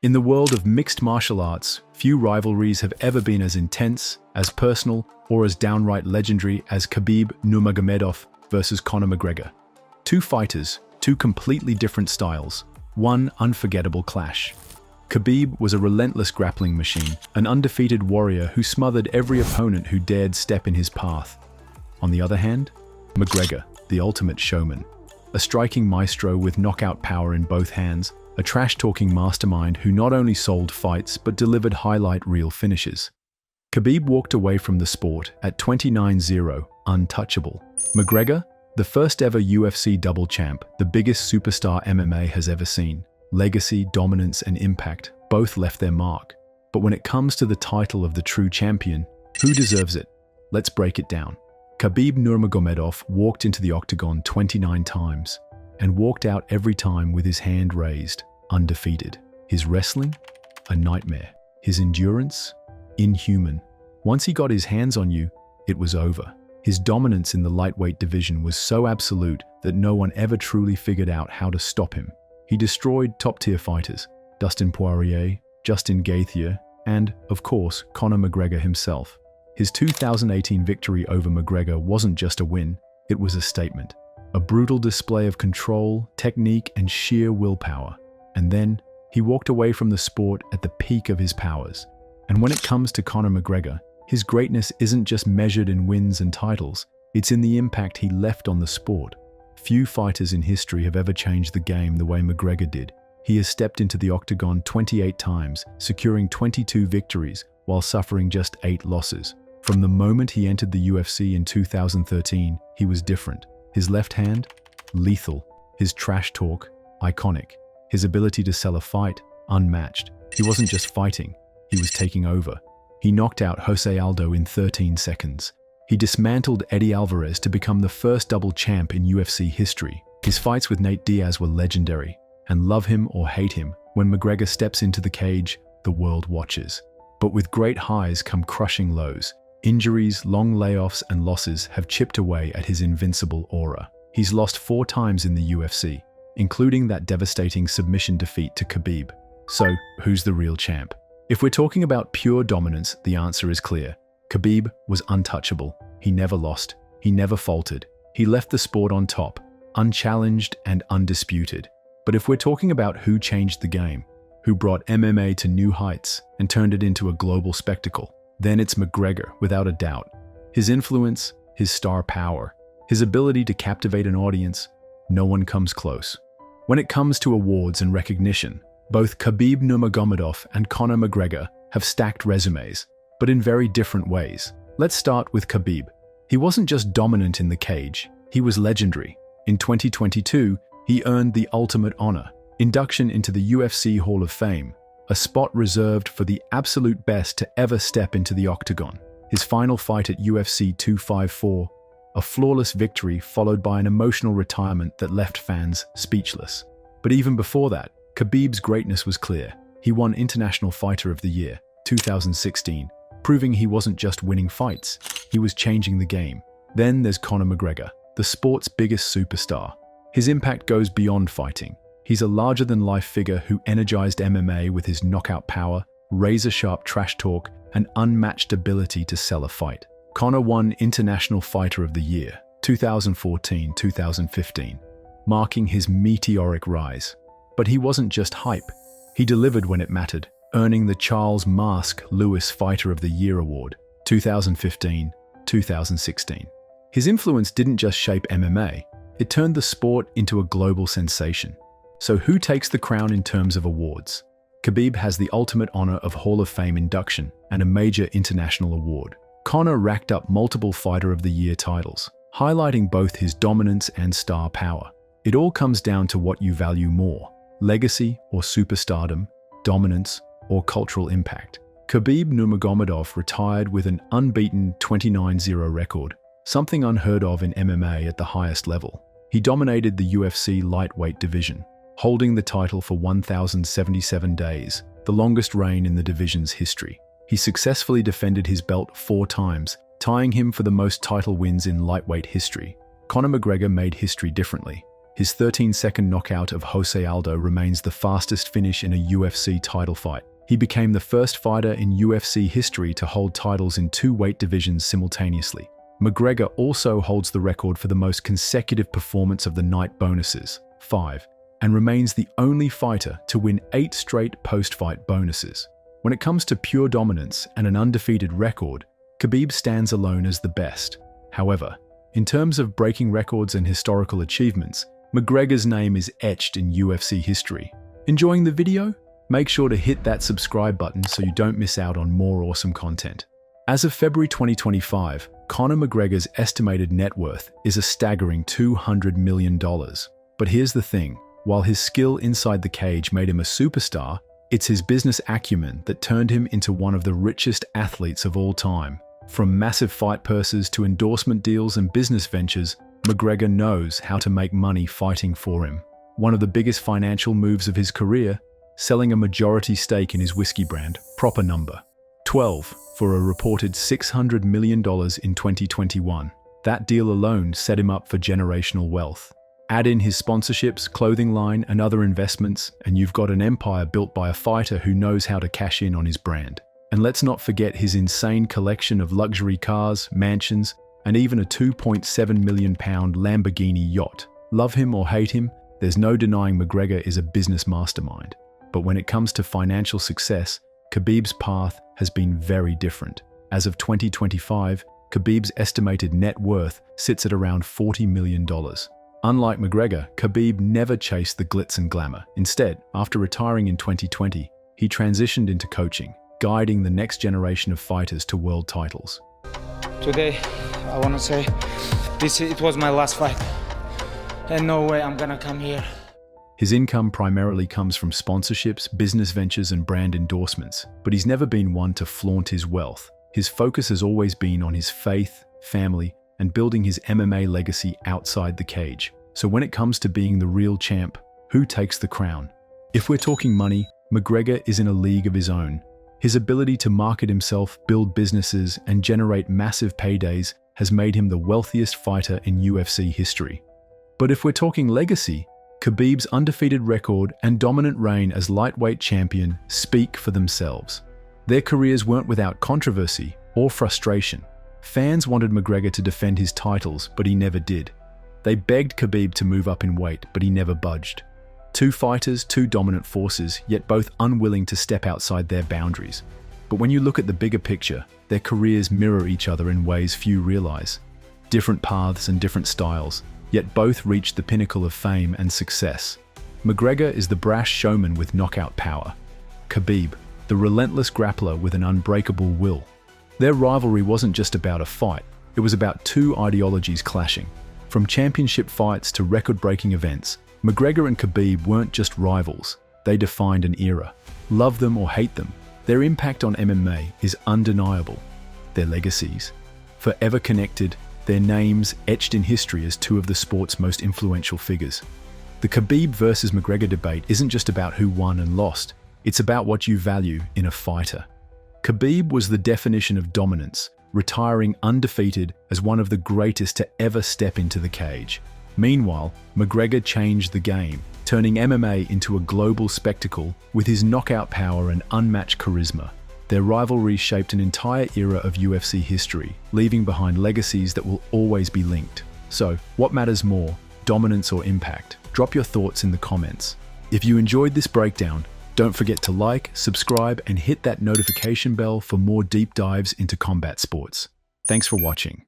In the world of mixed martial arts, few rivalries have ever been as intense, as personal, or as downright legendary as Khabib Nurmagomedov versus Conor McGregor. Two fighters, two completely different styles, one unforgettable clash. Khabib was a relentless grappling machine, an undefeated warrior who smothered every opponent who dared step in his path. On the other hand, McGregor, the ultimate showman, a striking maestro with knockout power in both hands, a trash-talking mastermind who not only sold fights but delivered highlight reel finishes. Khabib walked away from the sport at 29-0, untouchable. McGregor, the first ever UFC double champ, the biggest superstar MMA has ever seen. Legacy, dominance, and impact both left their mark. But when it comes to the title of the true champion, who deserves it? Let's break it down. Khabib Nurmagomedov walked into the octagon 29 times and walked out every time with his hand raised, undefeated. His wrestling? A nightmare. His endurance? Inhuman. Once he got his hands on you, it was over. His dominance in the lightweight division was so absolute that no one ever truly figured out how to stop him. He destroyed top-tier fighters, Dustin Poirier, Justin Gaethje, and, of course, Conor McGregor himself. His 2018 victory over McGregor wasn't just a win, it was a statement. A brutal display of control, technique, and sheer willpower. And then, he walked away from the sport at the peak of his powers. And when it comes to Conor McGregor, his greatness isn't just measured in wins and titles, it's in the impact he left on the sport. Few fighters in history have ever changed the game the way McGregor did. He has stepped into the octagon 28 times, securing 22 victories while suffering just 8 losses. From the moment he entered the UFC in 2013, he was different. His left hand? Lethal. His trash talk? Iconic. His ability to sell a fight? Unmatched. He wasn't just fighting, he was taking over. He knocked out Jose Aldo in 13 seconds. He dismantled Eddie Alvarez to become the first double champ in UFC history. His fights with Nate Diaz were legendary, and love him or hate him, when McGregor steps into the cage, the world watches. But with great highs come crushing lows. Injuries, long layoffs, and losses have chipped away at his invincible aura. He's lost 4 times in the UFC, including that devastating submission defeat to Khabib. So, who's the real champ? If we're talking about pure dominance, the answer is clear. Khabib was untouchable. He never lost. He never faltered. He left the sport on top, unchallenged and undisputed. But if we're talking about who changed the game, who brought MMA to new heights and turned it into a global spectacle, then it's McGregor, without a doubt. His influence, his star power, his ability to captivate an audience, no one comes close. When it comes to awards and recognition, both Khabib Nurmagomedov and Conor McGregor have stacked resumes, but in very different ways. Let's start with Khabib. He wasn't just dominant in the cage, he was legendary. In 2022, he earned the ultimate honor, induction into the UFC Hall of Fame, a spot reserved for the absolute best to ever step into the octagon. His final fight at UFC 254, a flawless victory followed by an emotional retirement that left fans speechless. But even before that, Khabib's greatness was clear. He won International Fighter of the Year, 2016, proving he wasn't just winning fights, he was changing the game. Then there's Conor McGregor, the sport's biggest superstar. His impact goes beyond fighting. He's a larger-than-life figure who energized MMA with his knockout power, razor-sharp trash talk, and unmatched ability to sell a fight. Conor won International Fighter of the Year, 2014-2015, marking his meteoric rise. But he wasn't just hype. He delivered when it mattered, earning the Charles Mask Lewis Fighter of the Year award, 2015-2016. His influence didn't just shape MMA, it turned the sport into a global sensation. So who takes the crown in terms of awards? Khabib has the ultimate honor of Hall of Fame induction and a major international award. Conor racked up multiple Fighter of the Year titles, highlighting both his dominance and star power. It all comes down to what you value more, legacy or superstardom, dominance or cultural impact. Khabib Nurmagomedov retired with an unbeaten 29-0 record, something unheard of in MMA at the highest level. He dominated the UFC lightweight division, holding the title for 1,077 days, the longest reign in the division's history. He successfully defended his belt 4 times, tying him for the most title wins in lightweight history. Conor McGregor made history differently. His 13-second knockout of Jose Aldo remains the fastest finish in a UFC title fight. He became the first fighter in UFC history to hold titles in 2 weight divisions simultaneously. McGregor also holds the record for the most consecutive performance of the night bonuses, 5, and remains the only fighter to win 8 straight post-fight bonuses. When it comes to pure dominance and an undefeated record, Khabib stands alone as the best. However, in terms of breaking records and historical achievements, McGregor's name is etched in UFC history. Enjoying the video? Make sure to hit that subscribe button so you don't miss out on more awesome content. As of February 2025, Conor McGregor's estimated net worth is a staggering $200 million. But here's the thing, while his skill inside the cage made him a superstar, it's his business acumen that turned him into one of the richest athletes of all time. From massive fight purses to endorsement deals and business ventures, McGregor knows how to make money fighting for him. One of the biggest financial moves of his career, selling a majority stake in his whiskey brand, proper number 12, for a reported $600 million in 2021. That deal alone set him up for generational wealth. Add in his sponsorships, clothing line, and other investments, and you've got an empire built by a fighter who knows how to cash in on his brand. And let's not forget his insane collection of luxury cars, mansions, and even a £2.7 million Lamborghini yacht. Love him or hate him, there's no denying McGregor is a business mastermind. But when it comes to financial success, Khabib's path has been very different. As of 2025, Khabib's estimated net worth sits at around $40 million. Unlike McGregor, Khabib never chased the glitz and glamour. Instead, after retiring in 2020, he transitioned into coaching, guiding the next generation of fighters to world titles. Today, I want to say, it was my last fight, and no way I'm gonna come here. His income primarily comes from sponsorships, business ventures, and brand endorsements, but he's never been one to flaunt his wealth. His focus has always been on his faith, family, and building his MMA legacy outside the cage. So when it comes to being the real champ, who takes the crown? If we're talking money, McGregor is in a league of his own. His ability to market himself, build businesses, and generate massive paydays has made him the wealthiest fighter in UFC history. But if we're talking legacy, Khabib's undefeated record and dominant reign as lightweight champion speak for themselves. Their careers weren't without controversy or frustration. Fans wanted McGregor to defend his titles, but he never did. They begged Khabib to move up in weight, but he never budged. 2 fighters, 2 dominant forces, yet both unwilling to step outside their boundaries. But when you look at the bigger picture, their careers mirror each other in ways few realize. Different paths and different styles, yet both reached the pinnacle of fame and success. McGregor is the brash showman with knockout power. Khabib, the relentless grappler with an unbreakable will. Their rivalry wasn't just about a fight, it was about 2 ideologies clashing. From championship fights to record-breaking events, McGregor and Khabib weren't just rivals, they defined an era. Love them or hate them, their impact on MMA is undeniable. Their legacies, forever connected, their names etched in history as 2 of the sport's most influential figures. The Khabib versus McGregor debate isn't just about who won and lost, it's about what you value in a fighter. Khabib was the definition of dominance, retiring undefeated as one of the greatest to ever step into the cage. Meanwhile, McGregor changed the game, turning MMA into a global spectacle with his knockout power and unmatched charisma. Their rivalry shaped an entire era of UFC history, leaving behind legacies that will always be linked. So, what matters more, dominance or impact? Drop your thoughts in the comments. If you enjoyed this breakdown, don't forget to like, subscribe, and hit that notification bell for more deep dives into combat sports. Thanks for watching.